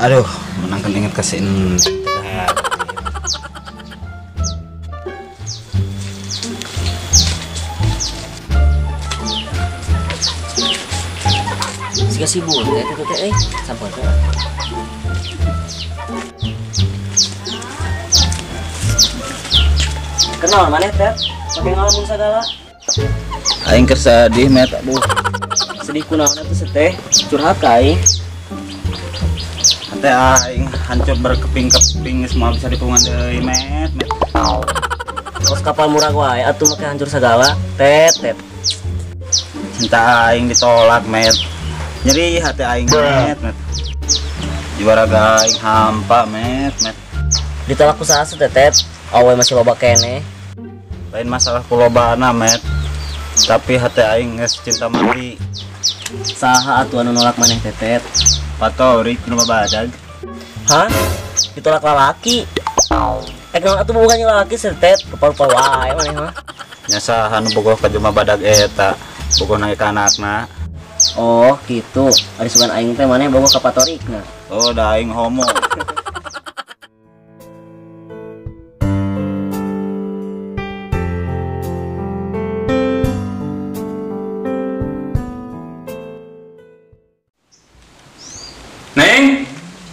Aduh, menangkan inget kasihin. Siga sibuk teh sampun teh. Kenal maneh teh? Pake ngalamun sagala. Aing keur sadih met, aduh. Sedih kunaon atuh seteh? Curhat ka aing. Teh aing hancur berkeping-keping semua bisa dipungan deui met. Kos kapal murah wae atuh make hancur sagala. Tet. Cinta aing ditolak met. Nyeri hati aing met. Juara aing hampa met. Ditolak ku saha tetet? Awe masih loba kene. Lain masalah kulobana met. Tapi hati aing geus cinta mati. Saha atuh anu nolak maneh tetet? Patori nu badag. Hah? Ditolak lalaki. Naon atuh bukan lalaki tetet, rupa-rupa wae maneh mah. Nyasa anu bogoh ka jelema badag eta. Bogoh naik ka anakna. Oh, gitu. Ari sugan aing teh maneh bogoh ka patorikna. Oh, da aing homo.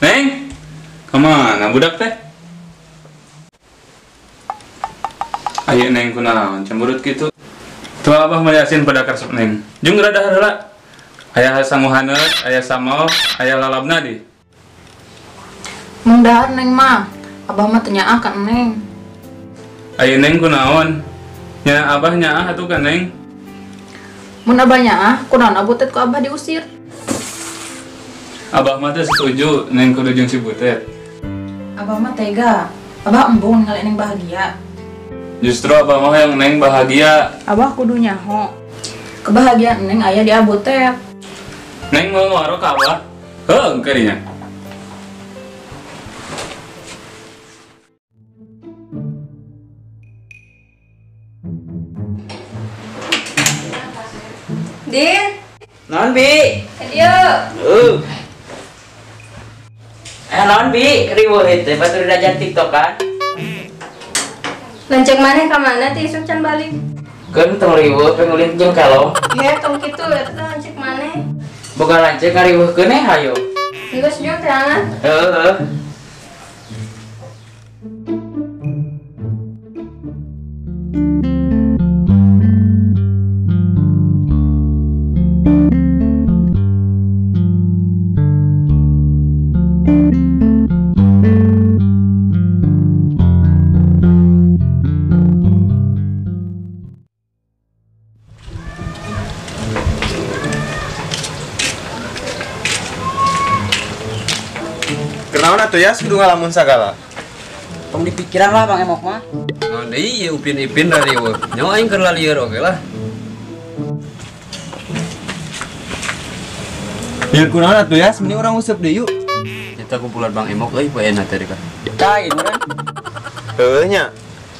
Neng, kemana budak teh? Ayo Neng kunaon, cemberut gitu. Tuh abah meliasin pada karsep Neng. Jung rada heula. Aya sanguhaneut, aya samol, aya lalabna di. Mendahar Neng mah, abah mah tanya akan Neng. Ayo Neng kunaon? Nya abah nyaah atuh kan Neng? Mun abahnya kunaon abutet ku abah diusir. Abah mah teh setuju Neng kudu jeung si Butet. Abah mah tega, abah embung ninggalin Neng bahagia. Justru abah mah yang Neng bahagia. Abah kudu nyaho. Kebahagiaan Neng aya di abutet. Neng mau ngaro ka abah? Heuh kerinya. Din, Naon bi? dia. Naon bi? Riweuh teh batur dajan TikTok kan? Lancek maneh ka mana ti isuk can balik? Keun tong riweuh pengulin jeung kelong. Ya tong kitu eta lancek maneh. Boga lanceuk ngariweuhkeun hayo. Geus jeung teangan. Heeh. Kenaon atuh ya kudu ngalamun sagala. Tong dipikiran lah Bang Emok mah. Nah, deui ieu upin-ipin dari riweuh. Nyawa aing keur lalieur oge lah. Biar kunaon atuh ya, mending urang useup deui yuk. Kita kumpulan Bang Emok euy poe enak teh ka. Cain meureun. Heueuh nya.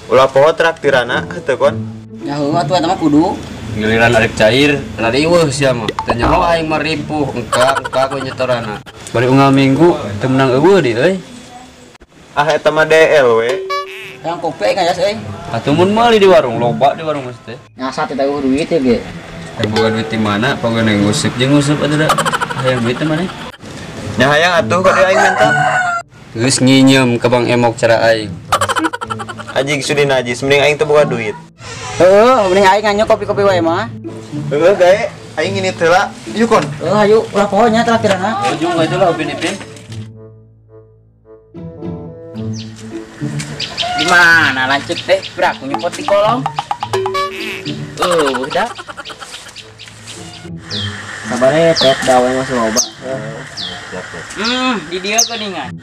Ulah poho traktirana henteu kon. Ya heuh atuh eta mah kudu. Giliran arek cair, riweuh sia mah. Teh nyawa aing mah ripuh engka ku nyetorana. Bari unggal minggu teu menang eueuh di euy. Ah eta mah DL we. Yang kopi aing aya euy. Atuh mun meuli di warung, loba di warung mesti teh. Nyasa teh teueuh duit teh ge. Teh boga duit di mana? Pokona ngusip jeung ngusip atuh da. Hayang duit teh maneh. Nya hayang atuh ka dieu aing minta. Geus nginyem ka Bang Emok cara aing. Anjing sudi najis, mending aing teh boga duit. Heueuh, mending aing nganyo kopi-kopi wae mah. Heueuh gae, aing ini teh lah. Yuk kon. Heuh hayu ulah pohonya traktirana. Ujung itu lah upin-ipin. Gimana lanceuk teh gerak nyepot di kolong. Dah. Sabar teh dawe masih loba. Di dieu geuningan.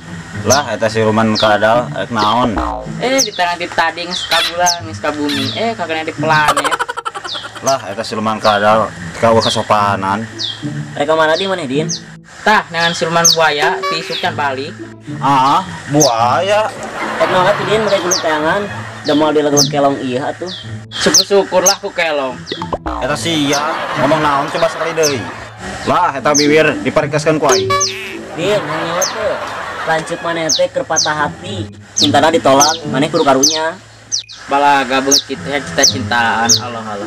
Lah eta siluman kadal rek naon? Di tangan ditading sekabulan, sekabumi. Kagana di planet. Lah eta siluman kadal ka kasopanan. Reka mana di maneh Din? Tah, dengan siluman buaya ti Sukcan balik. Ah, buaya. Naon atuh Din mereka kudu tayangan. Da moal dilagukeun kelong ieu atuh. Syukur-syukurlah ku kelong. Eta sia ngomong naon coba sekali deui. Lah eta bibir diparikaskeun ku aing. Dia nyawa tuh. Lanjut mana teh keur patah hati. Cintana ditolak, mana kudu karunya. Balaga beut kita cinta-cintaan Allah.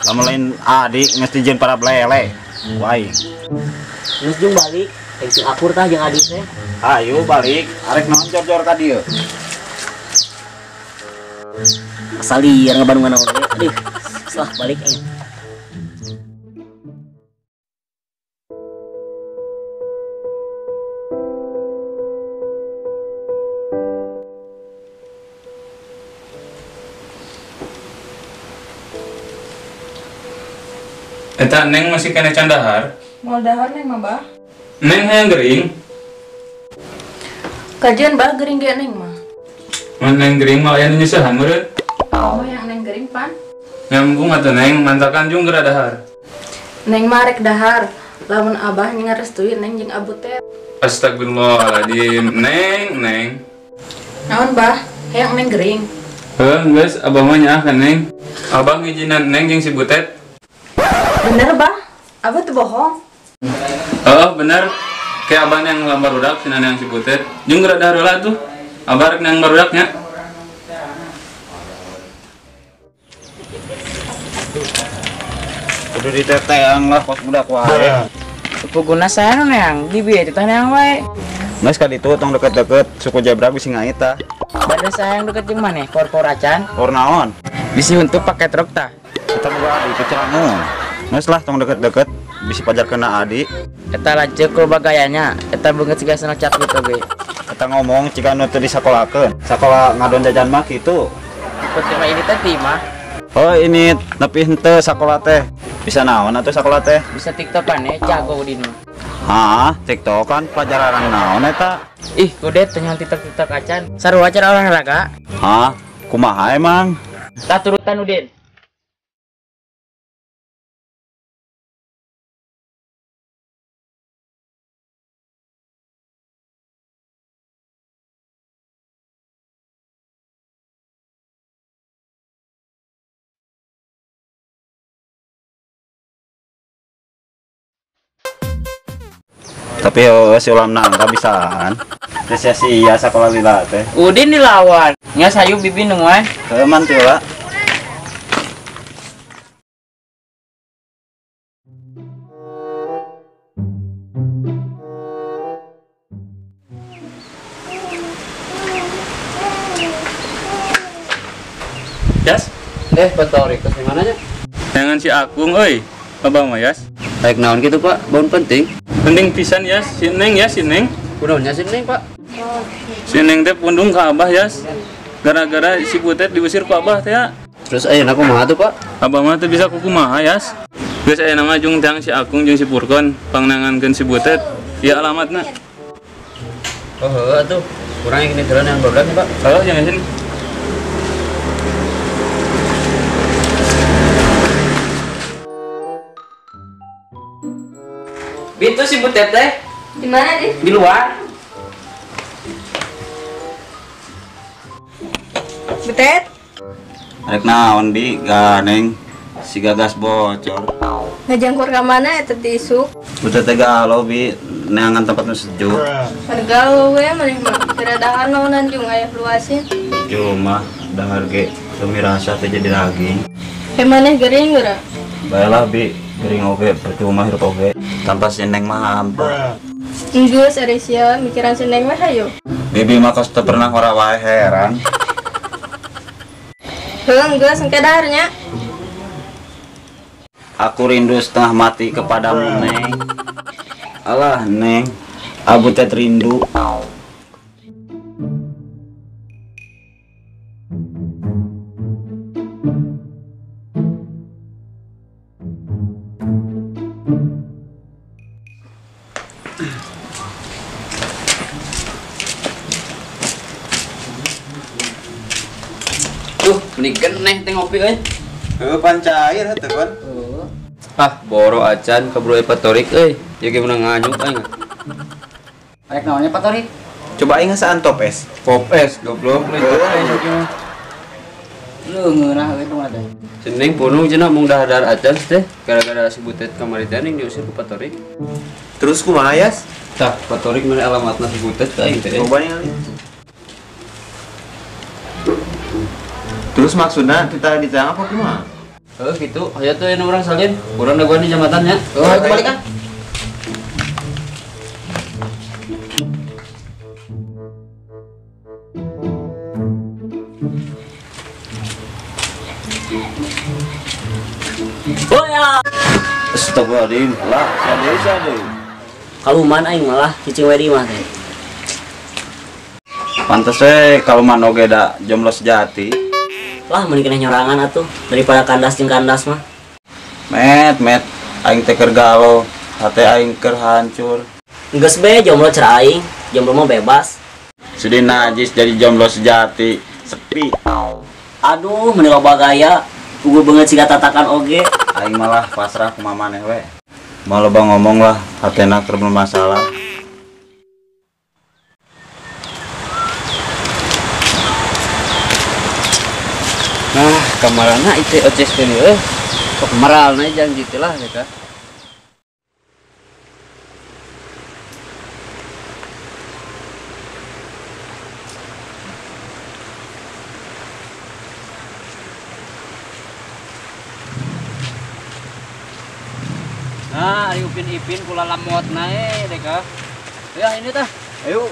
Lamun lain adik geus dijieun para belele. Waing. Terus jeung balik, jeung akur tah jeung adik teh. Ayo balik, arek naon jor-jor ka dieu. Asal liar ngebandungan naon teh. Aduh, setelah balik nya. Eta Neng masih kena candahar. Mau dahar neng mah bah. Neng hayang gering. Kajian bah gering ge neng mah. Mun Neng gering mah aya nyusahan meureun. Oh yang neng gering pan. Nyambung atuh Neng, mantakan jeung geura dahar. Neng mah rek dahar. Lamun abah ngarestuin neng jeung abu teh. Astagfirullahaladzim. Neng. Naon bah? Hayang neng gering. Geus abah mah nyaah kan Neng. Abah ngijinan Neng jeung si Butet. Bener bah? Abah tuh bohong. Oh bener. Kayak abah yang lambar budak, sinan yang si Butet. Jeung geura dahar heula tuh. Abah rek nang barudaknya. Kudu diteteang lah kos budak wae. Puguna saya yang di bieu teh yang wae. Geus ka ditu tong deket-deket suku Jabra bisi ngaita. Bade sayang deket jeung maneh kor-kor acan. Or naon? Bisi untuk pakai truk tah. Kita boga adi kecamu. Geus lah tong deket-deket bisi pajar kena adi. Eta lanceuk loba gayanya. Eta beungeut siga sana cat gitu ge. Kita ngomong jika nu teu disakolakeun. Sakola ngadon jajan mah kitu. Penting mah ini teh mah Oh ini nepi henteu sakola teh. Bisa naon atuh sakola teh? bisa tiktokan jago di nu. Hah, tiktokan pelajaran naon eta? Ih, kudet teh yang tiktok acan. Sarua acara olahraga. Hah, kumaha emang? Tah turutan Udin. Tapi si ulam nangka bisaan. Teu sia-sia sakola lila teh. Udin dilawan. Nya sayu bibi nu wae. Heuh man teu lah. Yas, Patorik ke mana nya? jangan si Akung euy. Abah mah Yas. Baik naon gitu Pak, baun penting. Penting pisan Yas, si Neng Yas, si Neng. Kunaonnya sih Neng Pak? Si Neng teh pundung ka Abah Yas. Gara-gara si Butet diusir ku Abah teh. Terus ayeuna kumaha tuh Pak? Abah mah teh bisa kumaha Yas. Geus aya nama jeung tang si Akung jeung si Purkon pangnangankeun si Butet. Ieu alamatna. Oh heuh atuh. Kurang ini jalan yang barudak nih Pak. Halo jangan sini. Bintu si Butet teh Di mana, Di? di luar. Betet? Rek naon di ganeng si gagas bocor. Ngajangkur ke mana eta tisu? Udah teh galau bi neangan tempat nu sejuk. Harga we maneh mah kira dahar naonan jeung aya luasin. Cuma dahar ge demi rasa teh jadi daging. He maneh gering geura. Baiklah bi gering oge percuma hirup oge tanpa si Neng mah hampa. Geus ari sia mikiran si Neng mah hayu. Bibi mah kos teu pernah ora wae heran. Heuh geus engke daharnya. Aku rindu setengah mati kepadamu Neng. Alah Neng, Abu teh rindu. Tuh, menikan neh teh ngopi euy. Heuh pancair heuh teh kan. Ah, boro acan kaburu Patorik euy. Ya gimana nganyuk aing. Rek naonnya Patorik? Coba aing ngasaan topes. Popes goblok. Leungeunah we tong ada. Seneng punung cenah mung dahar acan teh gara-gara si Butet kamari teh ning diusir ku Patorik. Terus kumaha Yas? Tah, patorik mana alamatna si Butet ka aing teh. Coba nih. Terus maksudnya kita ditanya apa kumaha? Gitu. Aya tuh yang orang salin. Urang daguan di jamatannya. Kembali kan? Oh ya, Astagfirullahaladzim. Lah, sadeu. kaluman aing malah cicing wedi mah teh. Pantes we kalau manoge da jomblo sejati. Lah mending kena nyorangan atuh daripada kandas jeung kandas mah. Met, aing teh keur galau, hate aing keur hancur. Geus be jomblo cer aing, jomblo mah bebas. Sudi najis jadi jomblo sejati, sepi. Aduh, mending loba gaya. Ugu banget siga tatakan oge. Aing malah pasrah ku mamaneh we. Mau loba ngomong lah, hatena keur bermasalah. Nah, kamarana itu oces kene sok maralna janji teh lah eta. Nah, ari upin-ipin kula lamot nae deka. Ya ini tah. Ayo.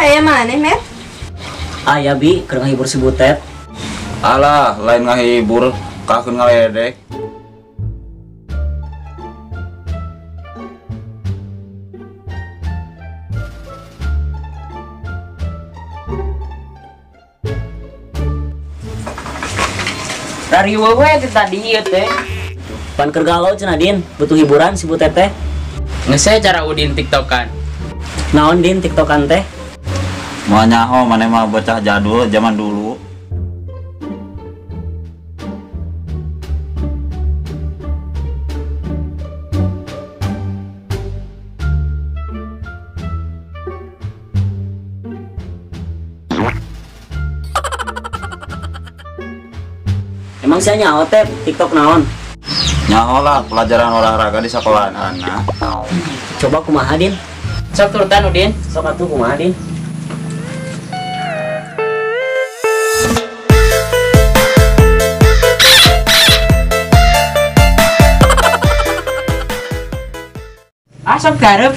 Aya maneh, Met? Aya bi keur ngahibur si Butet. Alah, lain ngahibur, kakeun ngaledek. Dari wewe tadi ieu teh. Pan keur galau cenah Din, butuh hiburan si Butet teh. Ngeseh cara Udin TikTokan. Naon Din TikTokan teh? Mau nyaho maneh mah bocah jadul zaman dulu. Emang sia nyaho teh TikTok naon? Nyaho lah pelajaran olahraga di sekolahan anak. Coba kumaha Din? Sok turutan Udin. Sok atuh kumaha Din? Sok garep.